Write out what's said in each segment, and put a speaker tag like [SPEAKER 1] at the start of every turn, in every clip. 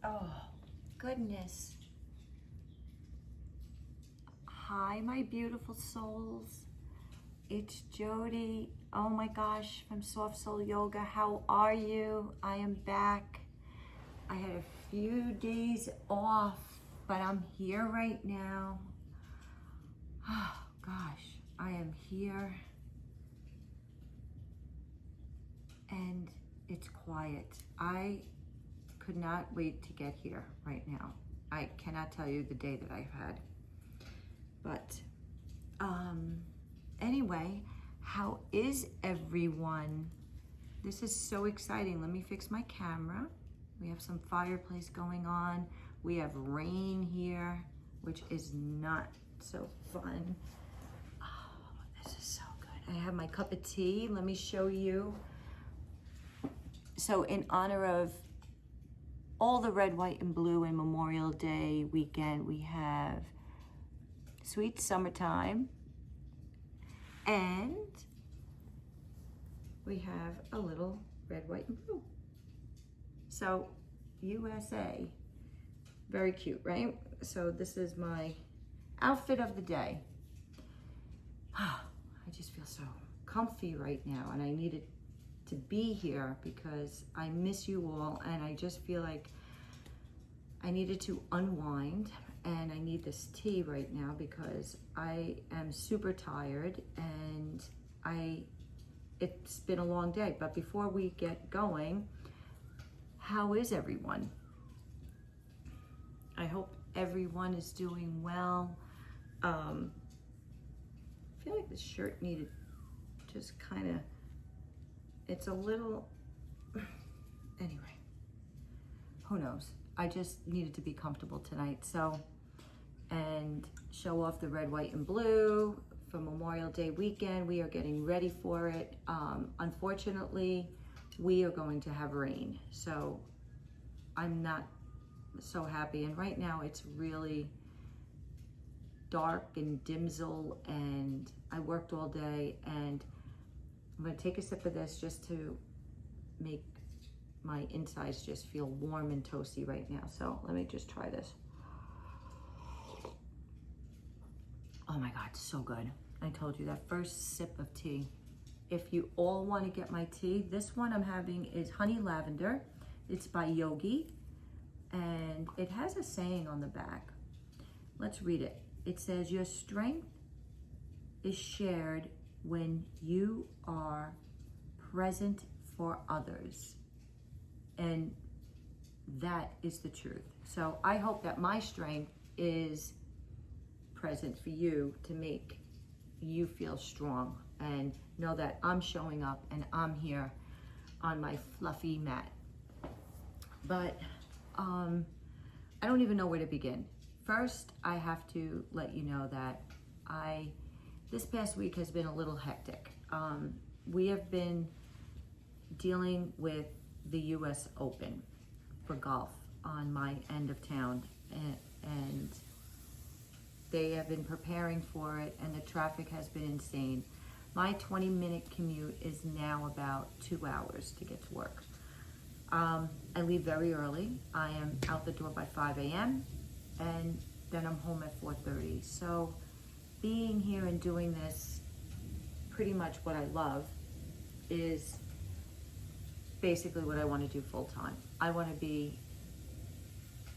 [SPEAKER 1] Oh, goodness. Hi, my beautiful souls. It's Jody. Oh my gosh, from Soft Soul Yoga. How are you? I am back. I had a few days off, but I'm here right now. Oh gosh, I am here. And it's quiet. I could not wait to get here right now. I cannot tell you the day that I've had. But anyway, how is everyone? This is so exciting. Let me fix my camera. We have some fireplace going on. We have rain here, which is not so fun. Oh, this is so good. I have my cup of tea. Let me show you. So in honor of all the red, white, and blue and Memorial Day weekend, we have Sweet Summertime, and we have a little red, white, and blue. So USA, very cute, right? So this is my outfit of the day. I just feel so comfy right now, and I needed to be here because I miss you all, and I just feel like I needed to unwind, and I need this tea right now because I am super tired, and it's been a long day. But before we get going, how is everyone? I hope everyone is doing well. I feel like this shirt needed just kind of, it's a little, anyway, who knows? I just needed to be comfortable tonight. So, and show off the red, white, and blue for Memorial Day weekend. We are getting ready for it. Unfortunately, we are going to have rain. So I'm not so happy. And right now it's really dark and dimsel, and I worked all day, and I'm gonna take a sip of this just to make my insides just feel warm and toasty right now. So let me just try this. Oh my God, so good. I told you, that first sip of tea. If you all want to get my tea, this one I'm having is honey lavender. It's by Yogi, and it has a saying on the back. Let's read it. It says, your strength is shared when you are present for others. And that is the truth. So I hope that my strength is present for you to make you feel strong and know that I'm showing up and I'm here on my fluffy mat. But I don't even know where to begin. First, I have to let you know that this past week has been a little hectic. We have been dealing with the US Open for golf on my end of town, and they have been preparing for it, and the traffic has been insane. My 20-minute commute is now about 2 hours to get to work. I leave very early. I am out the door by 5 a.m. and then I'm home at 4:30. So being here and doing this, pretty much what I love, is basically what I want to do full time. I want to be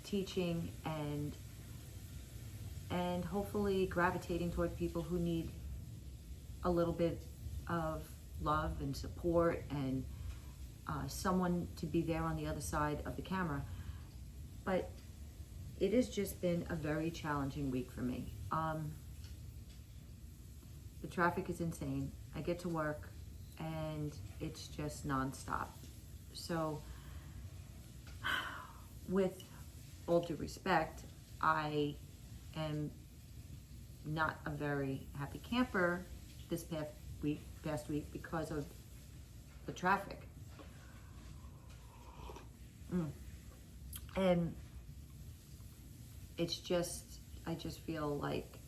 [SPEAKER 1] teaching and hopefully gravitating toward people who need a little bit of love and support, and someone to be there on the other side of the camera. But it has just been a very challenging week for me. The traffic is insane. I get to work and it's just nonstop. So with all due respect, I am not a very happy camper this past week because of the traffic. And it's just, I just feel like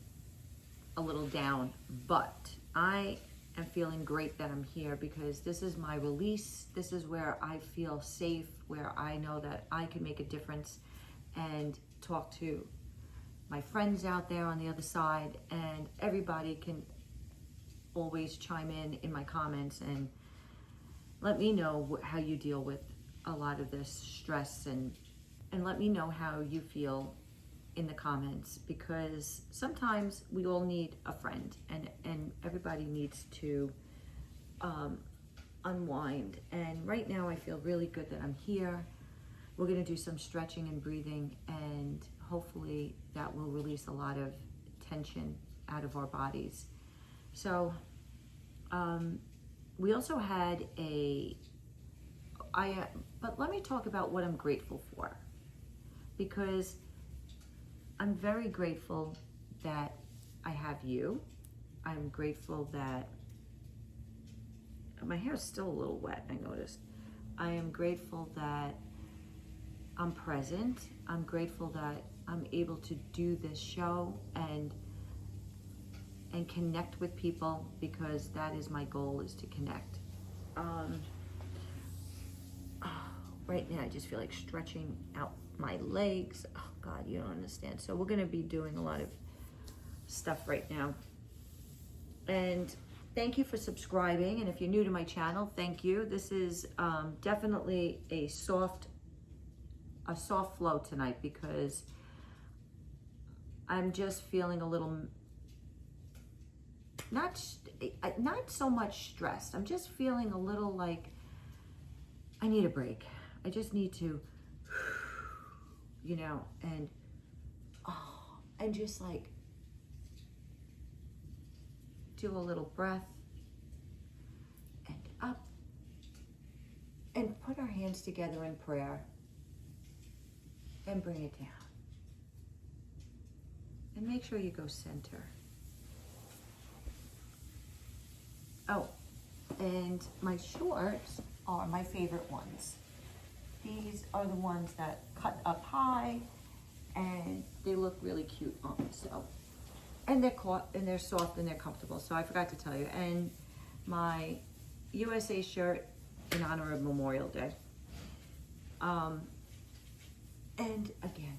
[SPEAKER 1] a little down, but I and feeling great that I'm here, because this is my release. This is where I feel safe, where I know that I can make a difference and talk to my friends out there on the other side, and everybody can always chime in my comments and let me know how you deal with a lot of this stress, and let me know how you feel in the comments, because sometimes we all need a friend, and everybody needs to unwind. And right now I feel really good that I'm here. We're going to do some stretching and breathing, and hopefully that will release a lot of tension out of our bodies. So we also had but let me talk about what I'm grateful for, because I'm very grateful that I have you. I'm grateful that my hair is still a little wet, I noticed. I am grateful that I'm present. I'm grateful that I'm able to do this show and connect with people, because that is my goal, is to connect. Right now I just feel like stretching out my legs. Oh God, you don't understand. So we're gonna be doing a lot of stuff right now. And thank you for subscribing. And if you're new to my channel, thank you. This is definitely a soft flow tonight, because I'm just feeling a little, not so much stressed. I'm just feeling a little like I need a break. I just need to, you know, and just like do a little breath and up, and put our hands together in prayer and bring it down. And make sure you go center. Oh, and my shorts are my favorite ones. These are the ones that cut up high, and they look really cute on. So, and they're soft and they're comfortable. So I forgot to tell you. And my USA shirt in honor of Memorial Day. And again,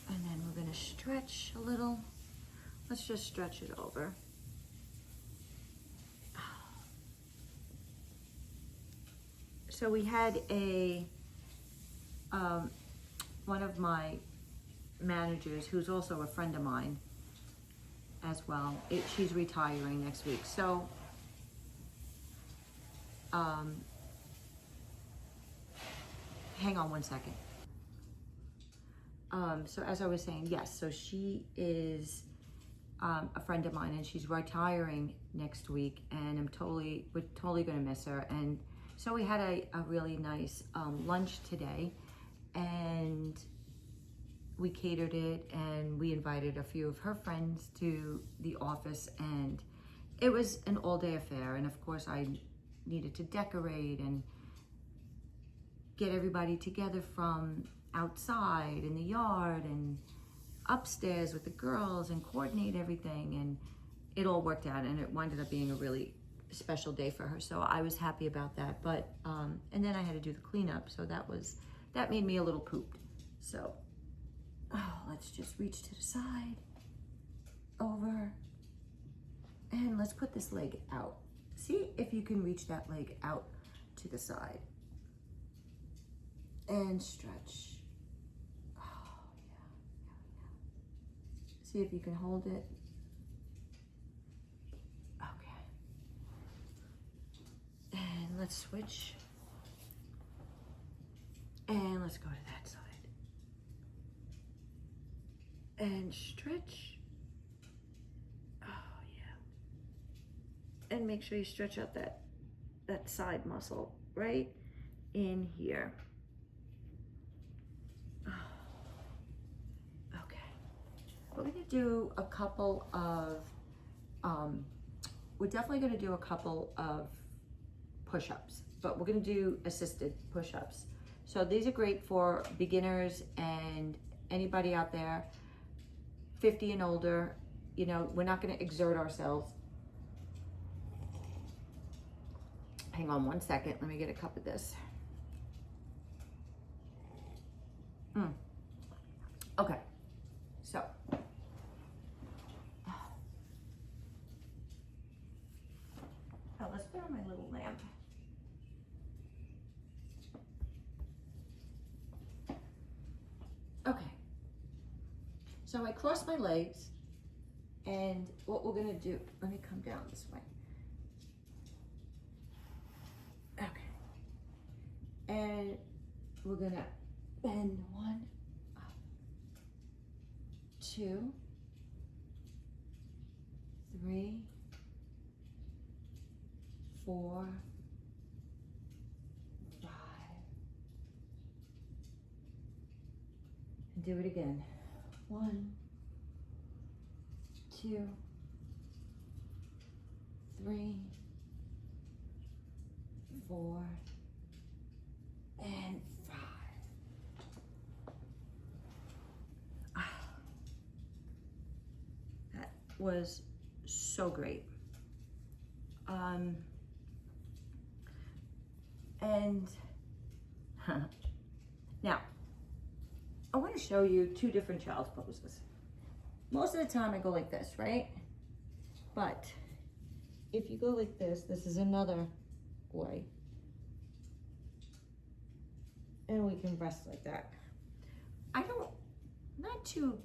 [SPEAKER 1] and then we're gonna stretch a little. Let's just stretch it over. So we had one of my managers, who's also a friend of mine as well. She's retiring next week. So hang on one second. So as I was saying, yes, so she is a friend of mine, and she's retiring next week, and we're totally gonna miss her. And so we had a really nice lunch today, and we catered it, and we invited a few of her friends to the office, and it was an all-day affair. And of course I needed to decorate and get everybody together from outside in the yard and upstairs with the girls, and coordinate everything, and it all worked out, and it winded up being a really special day for her. So I was happy about that. But and then I had to do the cleanup, so that made me a little pooped. So let's just reach to the side, over, and let's put this leg out. See if you can reach that leg out to the side and stretch. See if you can hold it. Okay. And let's switch. And let's go to that side. And stretch. Oh, yeah. And make sure you stretch out that side muscle right in here. We're gonna do a couple of we're definitely gonna do a couple of push-ups, but we're gonna do assisted push-ups. So these are great for beginners and anybody out there, 50 and older. You know, we're not gonna exert ourselves. Hang on one second, let me get a cup of this. Okay, so. Now let's put on my little lamp. Okay, so I cross my legs, and what we're gonna do, let me come down this way. Okay, and we're gonna bend 1, 2, 3, 4, 5, and do it again. 1, 2, 3, 4, and 5. That was so great. And now I want to show you 2 different child's poses. Most of the time I go like this, right? But if you go like this is another way. And we can rest like that. Not too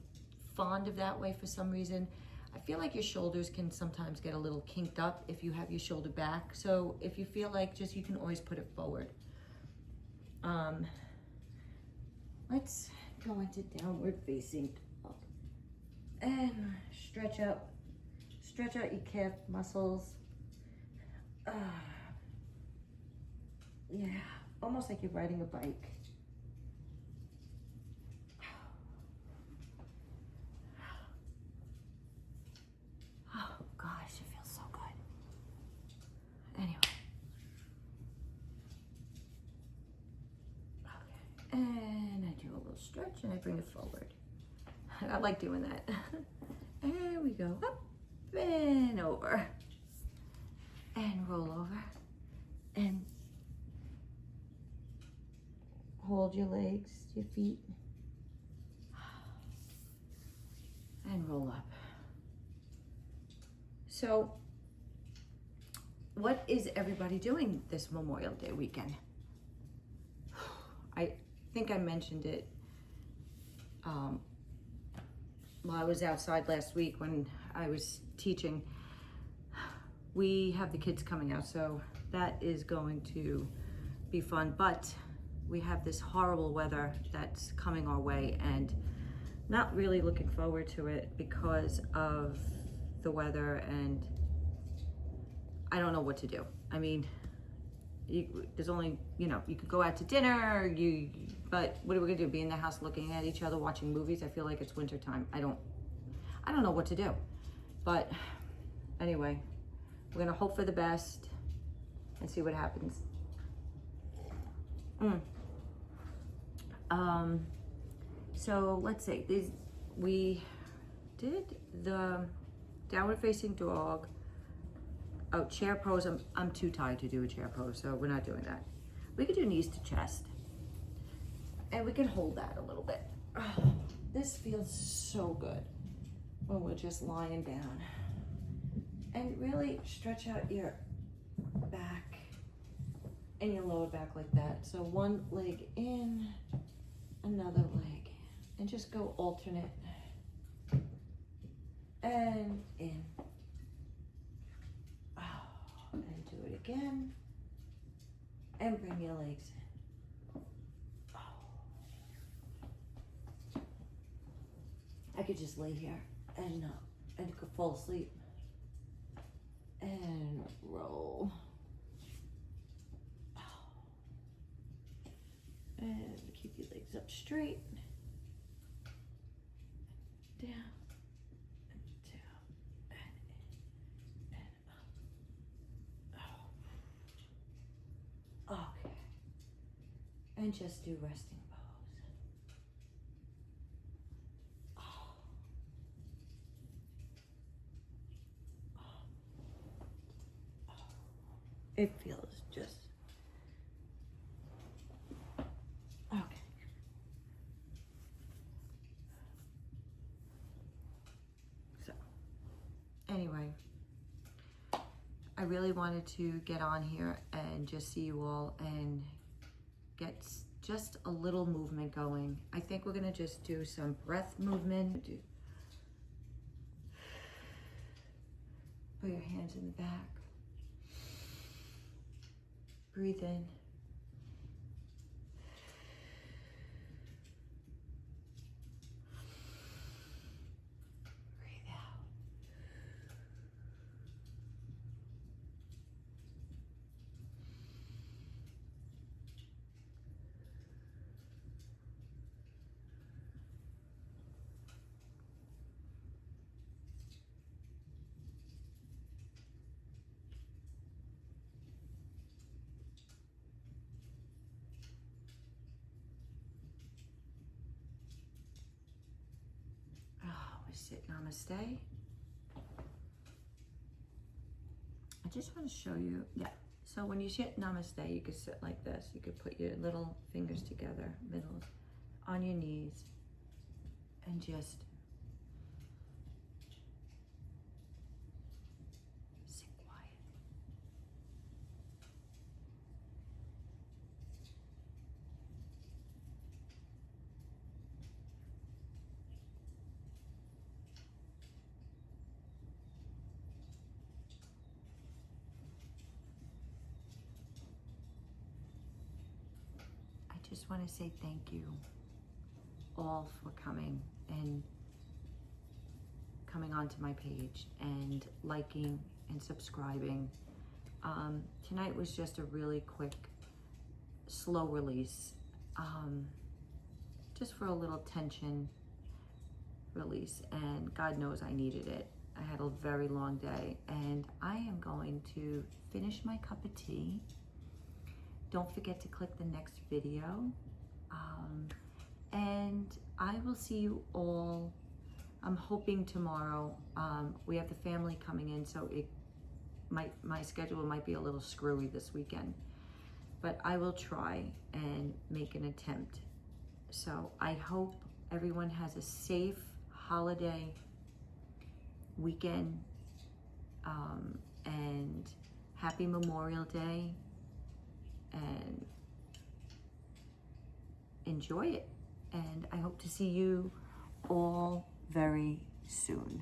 [SPEAKER 1] fond of that way for some reason. I feel like your shoulders can sometimes get a little kinked up if you have your shoulder back. So if you feel like you can always put it forward. Let's go into downward facing dog. And stretch out your calf muscles. Yeah, almost like you're riding a bike. Oh gosh, it feels so good. Anyway. Okay, and I do a little stretch and I bring it forward. I like doing that. And we go up and over. And roll over. And hold your legs, your feet. And roll up. So, what is everybody doing this Memorial Day weekend? I think I mentioned it while I was outside last week when I was teaching. We have the kids coming out, so that is going to be fun, but we have this horrible weather that's coming our way, and not really looking forward to it because of the weather, and I don't know what to do. I mean, there's only, you could go out to dinner, but what are we gonna do? Be in the house looking at each other, watching movies? I feel like it's winter time. I don't know what to do. But anyway, we're gonna hope for the best and see what happens. So let's see, we did the downward facing dog. Oh, chair pose, I'm too tired to do a chair pose, so we're not doing that. We could do knees to chest. And we can hold that a little bit. Oh, this feels so good when we're just lying down. And really stretch out your back and your lower back like that. So one leg in, another leg, and just go alternate. And in. And do it again. And bring your legs in. I could just lay here and could fall asleep. And roll. And keep your legs up straight. Down. And down. And in. And up. And just do resting pose. Oh. It feels just okay. So anyway, I really wanted to get on here and just see you all and get just a little movement going. I think we're gonna just do some breath movement. Put your hands in the back. Breathe in. Breathe out. Oh, we sit namaste. I just want to show you, yeah. So when you sit namaste, you could sit like this. You could put your little fingers together, middle, on your knees, and just sit quiet. I just want to say thank you all for coming onto my page and liking and subscribing. Tonight was just a really quick, slow release, just for a little tension release, and God knows I needed it. I had a very long day, and I am going to finish my cup of tea. Don't forget to click the next video, and I will see you all. I'm hoping tomorrow. We have the family coming in, so my schedule might be a little screwy this weekend, but I will try and make an attempt. So I hope everyone has a safe holiday weekend, and happy Memorial Day, and enjoy it. And I hope to see you all very soon.